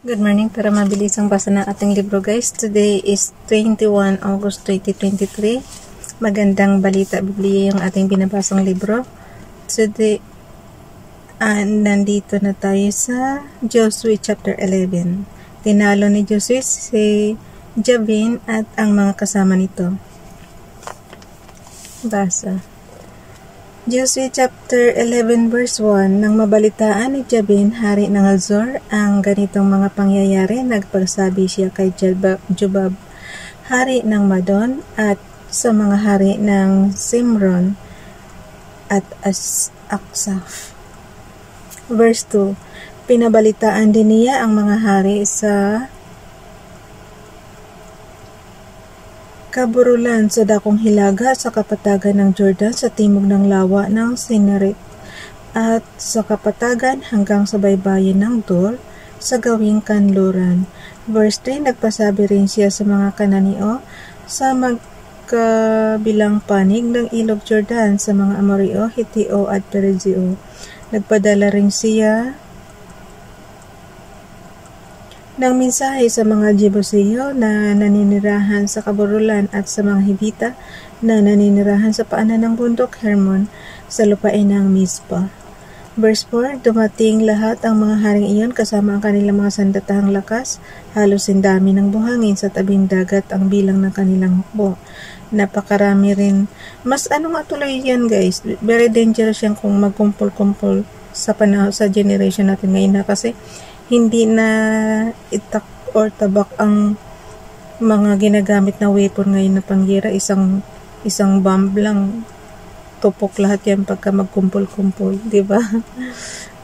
Good morning. Para mabilis ang basa ng ating libro guys. Today is 21 August 2023. Magandang balita Biblia yung ating binabasang libro. Today, nandito na tayo sa Joshua chapter 11. Tinalo ni Joshua si Jabin at ang mga kasama nito. Basa. Joshua chapter 11 verse 1. Nang mabalitaan ni Jabin, hari ng Hazor, ang ganitong mga pangyayari, nagpagsabi siya kay Jobab, hari ng Madon, at sa mga hari ng Simron at Aksaf. Verse 2. Pinabalitaan din niya ang mga hari sa kaburulan sa dakong hilaga sa kapatagan ng Jordan sa timog ng lawa ng Sinerit at sa kapatagan hanggang sa baybayin ng Dor sa gawing kanluran. Verse 3, nagpasabi rin siya sa mga Kananeo sa magkabilang panig ng ilog Jordan sa mga Amoreo, Hitio at Perezio. Nagpadala rin siya ng mensahe sa mga Jebuseo na naninirahan sa kaburulan at sa mga Hibita na naninirahan sa paanan ng bundok Hermon sa lupain ng Mizpah. Verse 4, dumating lahat ang mga haring iyon kasama ang kanilang mga sandatahang lakas, halos sindami ng buhangin sa tabing dagat ang bilang ng kanilang hukbo. Napakarami rin. Mas nga tuloy yan guys, very dangerous yan kung magkumpul-kumpul sa panahon sa generation natin ngayon na kasi hindi na itak or tabak ang mga ginagamit na weapon ngayon na pangyera. Isang bomb lang, tupok lahat yan pagka magkumpul-kumpul, diba?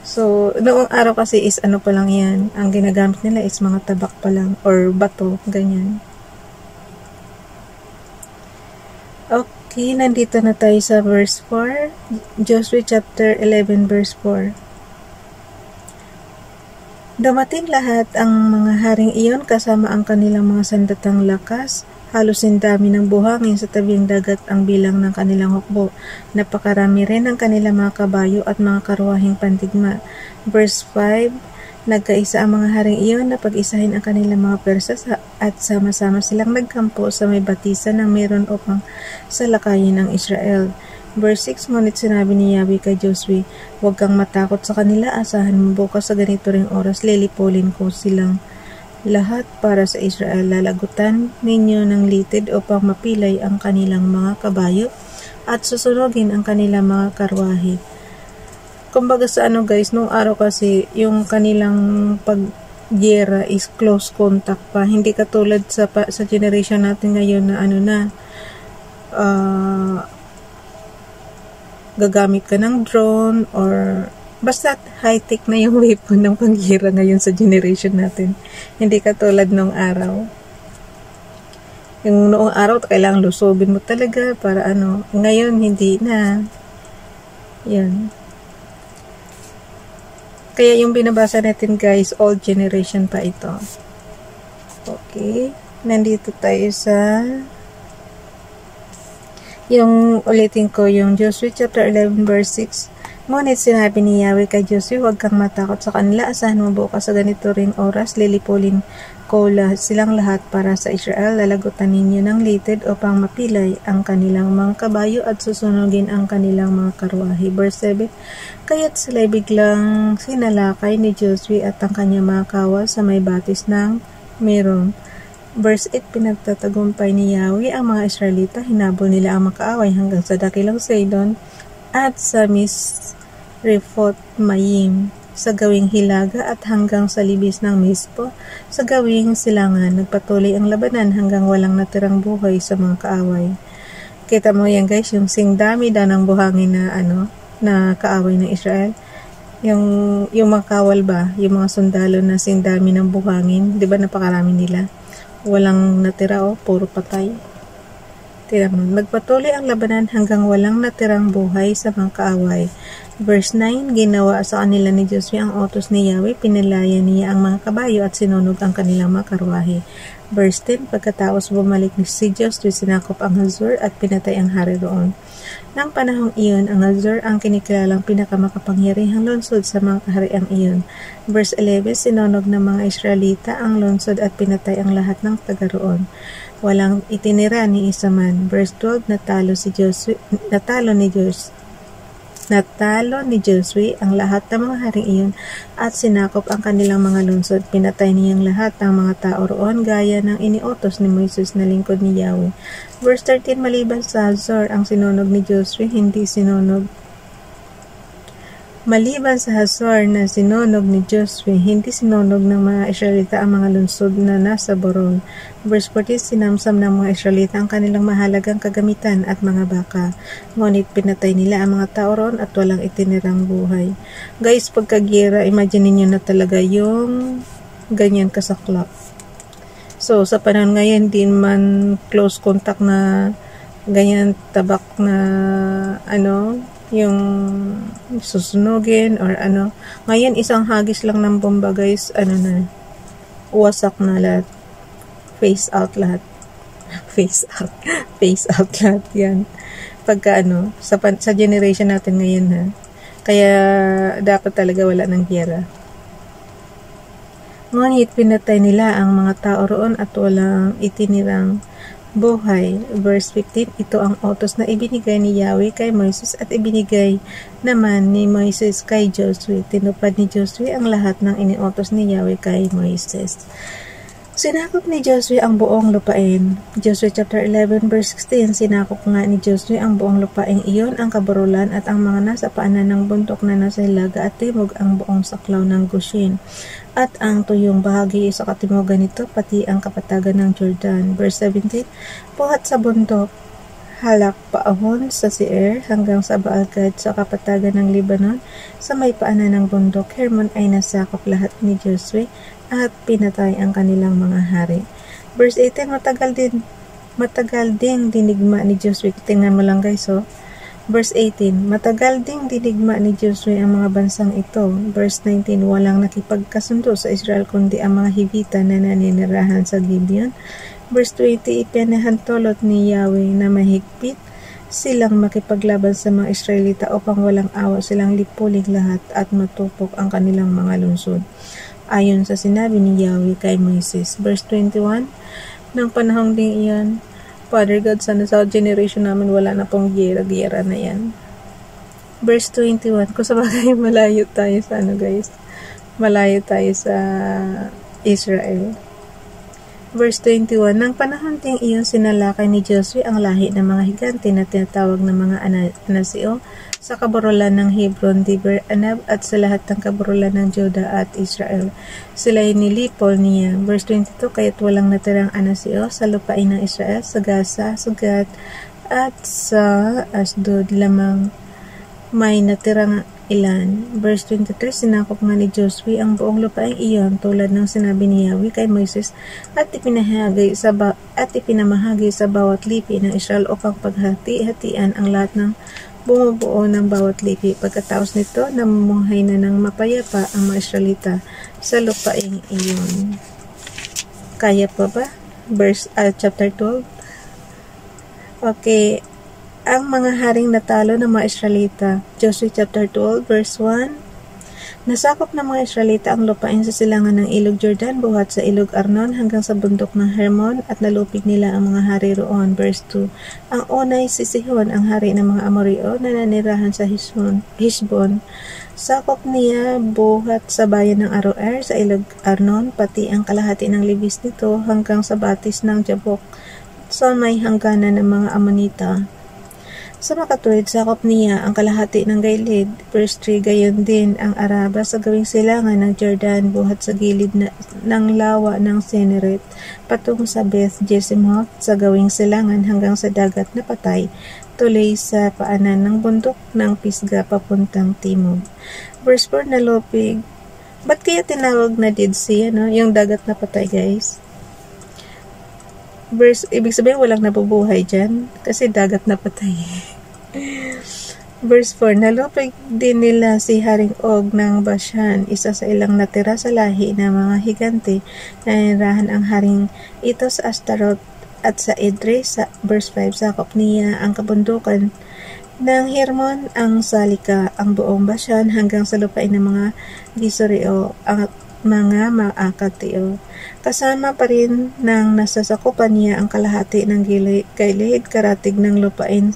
So, noong araw kasi is pa lang yan. Ang ginagamit nila is mga tabak pa lang or bato, ganyan. Okay, nandito na tayo sa verse 4. Joshua chapter 11 verse 4. Dumating lahat ang mga haring iyon kasama ang kanilang mga sandatang lakas, halos sindami ng buhangin sa tabing dagat ang bilang ng kanilang hukbo. Napakarami rin ang kanilang mga kabayo at mga karwahing pandigma. Verse 5, nagkaisa ang mga haring iyon na pag-isahin ang kanilang mga persa at sama-sama silang nagkampo sa may batisan ng meron upang salakayin ang Israel. Verse 6, ngunit sinabi ni Yahweh kay Joshua, huwag kang matakot sa kanila, asahan mo bukas sa ganito ring oras, lilipolin ko silang lahat para sa Israel. Lalagutan ninyo ng litid upang mapilay ang kanilang mga kabayo at susunugin ang kanilang mga karwahe. Kumbaga sa guys, nung araw kasi yung kanilang pagyera is close contact pa, hindi katulad sa generation natin ngayon na gagamit ka ng drone or basta high-tech na yung weapon ng panghira ngayon sa generation natin. Hindi katulad nung araw. Yung noong araw, kailangan lusubin mo talaga para Ngayon, hindi na. Yan. Kaya yung binabasa natin guys, old generation pa ito. Okay. Nandito tayo sa ulitin ko yung Joshua chapter 11 verse 6. Ngunit sinabi ni Yahweh kay Joshua, huwag kang matakot sa kanila, asahan mo bukas sa ganito ring oras, lilipulin ko silang lahat para sa Israel. Lalagutan ninyo ng litid upang mapilay ang kanilang mga kabayo at susunugin ang kanilang mga karwahe. Verse 7, kaya't sila'y biglang sinalakay ni Joshua at ang kanyang mga kawal sa may batis ng Meron. Verse 8, pinagtatagumpay ni Yahweh ang mga Israelita, hinabol nila ang makaaway hanggang sa dakilang Sidon at sa Misrefoth Mayim sa gawing hilaga at hanggang sa libis ng Mizpah sa gawing silangan. Nagpatuloy ang labanan hanggang walang natirang buhay sa mga kaaway. Kita mo yan guys, yung singdami daw ng buhangin na kaaway ng Israel. Yung mga kawal ba, yung mga sundalo na singdami ng buhangin, di ba napakarami nila? Walang natira puro patay. Tingnan mo, nagpatuloy ang labanan hanggang walang natirang buhay sa mga kaaway. Verse 9, ginawa sa kanila ni Josue ang utos ni Yahweh, pinalaya niya ang mga kabayo at sinunog ang kanilang mga karwahe. Verse 10, pagkatapos bumalik si Josue, sinakop ang Hazor at pinatay ang hari roon. Nang panahong iyon, ang Hazor ang kinikilalang pinakamakapangyarihang lungsod sa mga kahariang iyon. Verse 11, sinunog ng mga Israelita ang lungsod at pinatay ang lahat ng taga roon. Walang itinira ni isa man. Verse 12, natalo ni Josue ang lahat ng mga haring iyon at sinakop ang kanilang mga lungsod. Pinatay niyang lahat ng mga tao roon gaya ng iniutos ni Moises na lingkod ni Yahweh. Verse 13, maliban sa Hazor ang sinunog ni Josue, Maliban sa Hazor na sinunog ni Josue, hindi sinunog ng mga Israelita ang mga lungsod na nasa Boron. Verse 14, sinamsam ng mga Israelita ang kanilang mahalagang kagamitan at mga baka. Ngunit pinatay nila ang mga tao roon at walang itinirang buhay. Guys, pagkagira, imagine niyo na talaga yung ganyan kasaklap. So, sa panahon ngayon, hindi man close contact na ganyan tabak na yung susunugin or ano. Ngayon, isang hagis lang ng bomba, guys, wasak na lahat. Face out lahat. Face out lahat yan. Pagka sa generation natin ngayon, ha. Kaya, dapat talaga wala ng giyera. Ngunit, pinatay nila ang mga tao roon at walang itinirang buhay. Verse 15, ito ang utos na ibinigay ni Yahweh kay Moises at ibinigay naman ni Moises kay Josue. Tinupad ni Josue ang lahat ng iniutos ni Yahweh kay Moises. Sinakop ni Josue ang buong lupain. Joshua chapter 11 verse 16, sinakop nga ni Josue ang buong lupain iyon, ang kaburulan at ang mga nasa paanan ng bundok na nasa hilaga at timog, ang buong saklaw ng Goshen at ang tuyong bahagi sa katimugan nito, pati ang kapatagan ng Jordan. Verse 17, buhat sa bundok, halak paahon sa Seir hanggang sa Baal-Gad sa kapatagan ng Libanon, sa may paanan ng bundok Hermon ay nasakop lahat ni Josue at pinatay ang kanilang mga hari. Verse 18, matagal ding dinigma ni Josue. Tingnan mo lang, guys, Verse 18, matagal ding dinigma ni Josue ang mga bansang ito. Verse 19, walang nakipagkasundo sa Israel kundi ang mga Hivita na naninirahan sa Gibeon. Verse 20, ipinahantulot ni Yahweh na mahigpit silang makipaglaban sa mga Israelita upang walang awa silang lipuling lahat at matupok ang kanilang mga lungsod, ayon sa sinabi ni Yahweh kay Moises. Verse 21, ng panahong ding iyan, Father God, sana sa generation namin wala na pong giyera na yan. Verse 21, kung sabagay malayo tayo sa guys, malayo tayo sa Israel. Verse 21, ng panahon ding iyon sinalakay ni Josue ang lahi ng mga higante na tinatawag ng mga Anasio sa kaburulan ng Hebron, Dibir, Anab at sa lahat ng kaburulan ng Juda at Israel. Sila'y nilipol niya. Verse 22, kaya't walang natirang Anasio sa lupain ng Israel, sa Gaza, sa Gad at sa Asdod lamang may natirang ilan. Verse 23, sinakop nga ni Josue ang buong lupain iyon tulad ng sinabi ni Yahweh kay Moises at ipinamahagi sa bawat lipi ng Israel upang paghati-hatian ang lahat ng bumubuo ng bawat lipi. Pagkatapos nito, namumuhay na ng mapayapa ang mga Israelita sa lupain iyon. Kaya pa ba? Chapter 12. Okay. Ang mga haring natalo ng mga Israelita. Joshua chapter 12 verse 1. Nasakop ng mga Israelita ang lupain sa silangan ng ilog Jordan buhat sa ilog Arnon hanggang sa bundok ng Hermon at nalupig nila ang mga hari roon. Verse 2. Ang unay si Sihon, ang hari ng mga Amoreo na nanirahan sa Heshbon. Sakop niya buhat sa bayan ng Aroer sa ilog Arnon, pati ang kalahati ng libis nito hanggang sa batis ng Jabok sa may hangganan ng mga Amonita. Sa makatuwid, sakop niya ang kalahati ng Gailid. Verse 3, gayon din ang Araba sa gawing silangan ng Jordan buhat sa gilid ng lawa ng Seneret patungo sa Beth Jesimoth sa gawing silangan hanggang sa dagat na patay, tuloy sa paanan ng bundok ng Pisga papuntang timog. Verse 4, nalupig. Ba't kaya tinawag na Dead Sea, yung dagat na patay, guys? Ibig sabihin walang nabubuhay dyan kasi dagat na patay. Verse 4, nalupig din nila si Haring Og ng Bashan, isa sa ilang natira sa lahi ng mga higante. Nanirahan ang haring ito sa Astaroth at sa Edrei. Sa verse 5, sakop niya ang kabundukan ng Hermon, ang Salika, ang buong Bashan hanggang sa lupain ng mga Gisoreo, ang mga Maakateo. Kasama pa rin ng nasasakupan niya ang kalahati ng gilid karatig ng lupain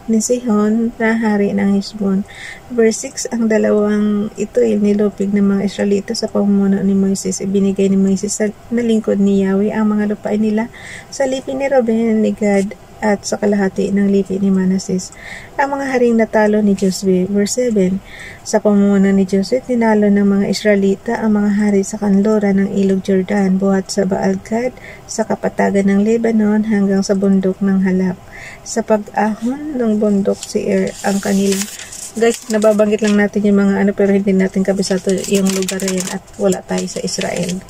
ni Sihon na hari ng Heshbon. Verse 6, ang dalawang ito ay nilupig ng mga Israelita sa pamumuno ni Moises. Ibinigay ni Moises na lingkod ni Yahweh ang mga lupain nila sa lipi ni Reuben, ni Gad, at sa kalahati ng lipi ni Manases. Ang mga haring natalo ni Josue. Verse 7, sa pamumuno ni Josue, tinalo ng mga Israelita ang mga hari sa kanluran ng ilog Jordan, buhat sa Baal-Gad, sa kapatagan ng Lebanon hanggang sa bundok ng Halak. Sa pag-ahon ng bundok Seir ang kanilang. Guys, nababanggit lang natin yung mga pero hindi natin kabisado yung lugar na yan at wala tayo sa Israel.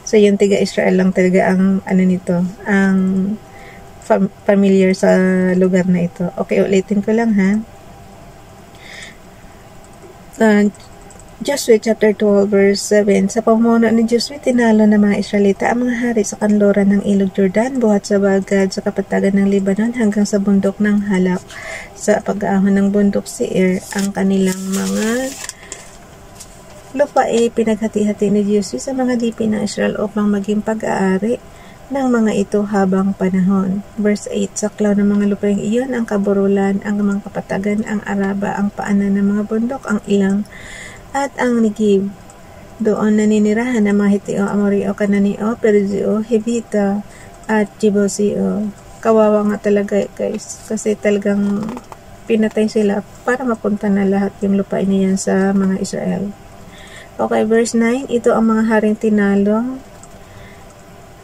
So yung tiga Israel lang talaga ang nito, ang familiar sa lugar na ito. Okay, ulitin ko lang ha. Josue chapter 12 verse 7, sa pamumuno ni Josue, tinalo ng mga Israelita ang mga hari sa kanluran ng ilog Jordan, buhat sa Baal-Gad, sa kapatagan ng Lebanon hanggang sa bundok ng Halak. Sa pag-aahon ng bundok Seir ang kanilang mga lupa ay pinaghati-hati ni Josue sa mga lipi ng Israel upang maging pag-aari ng mga ito habang panahon. Verse 8, saklaw ng mga lupaing iyon ang kaburulan, ang mga kapatagan, ang Araba, ang paanan ng mga bundok, ang ilang, at ang Negib. Doon naninirahan ng mga Hiteo, Amoreo, Kananeo, Perizio, Hivita, at Jebuseo. Kawawa nga talaga guys, kasi talagang pinatay sila para mapunta na lahat yung lupain niyan sa mga Israel. Okay, verse 9, ito ang mga haring tinalo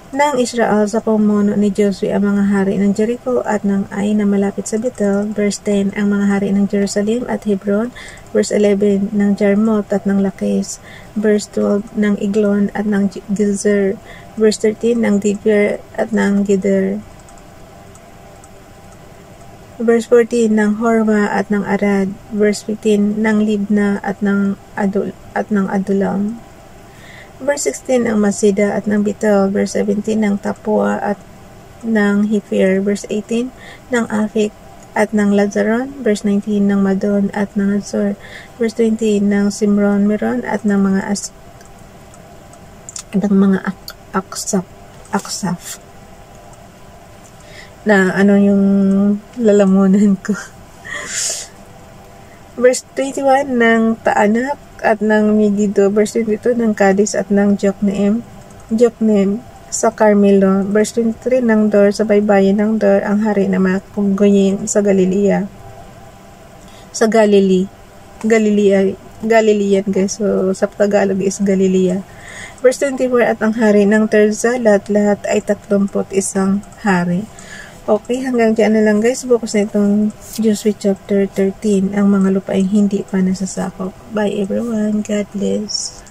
ng Israel sa pamumuno ni Josue, ang mga hari ng Jericho at ng Ai na malapit sa Bethel. Verse 10, ang mga hari ng Jerusalem at Hebron. Verse 11, ng Jarmuth at ng Lakis. Verse 12, ng Eglon at ng Gezer. Verse 13, ng Dibir at ng Geder. Verse 14, ng Horma at ng Arad. Verse 15, ng Libna at ng Adulam. Verse 16, ng Masida at ng Bethel. Verse 17, ng Tapua at ng Hifir. Verse 18, ng Afik at ng Lazaron. Verse 19, ng Madon at ng Azor. Verse 20, ng Simron, Meron at ng mga Aksaf. Na yung lalamunan ko. Verse 21, ng Taanak at ng Megiddo. Verse 22, ng Cadiz at ng Jokneam sa Carmelo. Verse 23, ng Dor sa baybayin ng Dor, ang hari na Goyim sa Galilea. Sa Galilean guys. So sa Tagalog is Galilea. Verse 24, at ang hari ng Terza, lahat ay 31 hari. Okay, hanggang dyan na lang guys. Bukas na itong Josue chapter 13, ang mga lupaing hindi pa nasasakop. Bye everyone. God bless.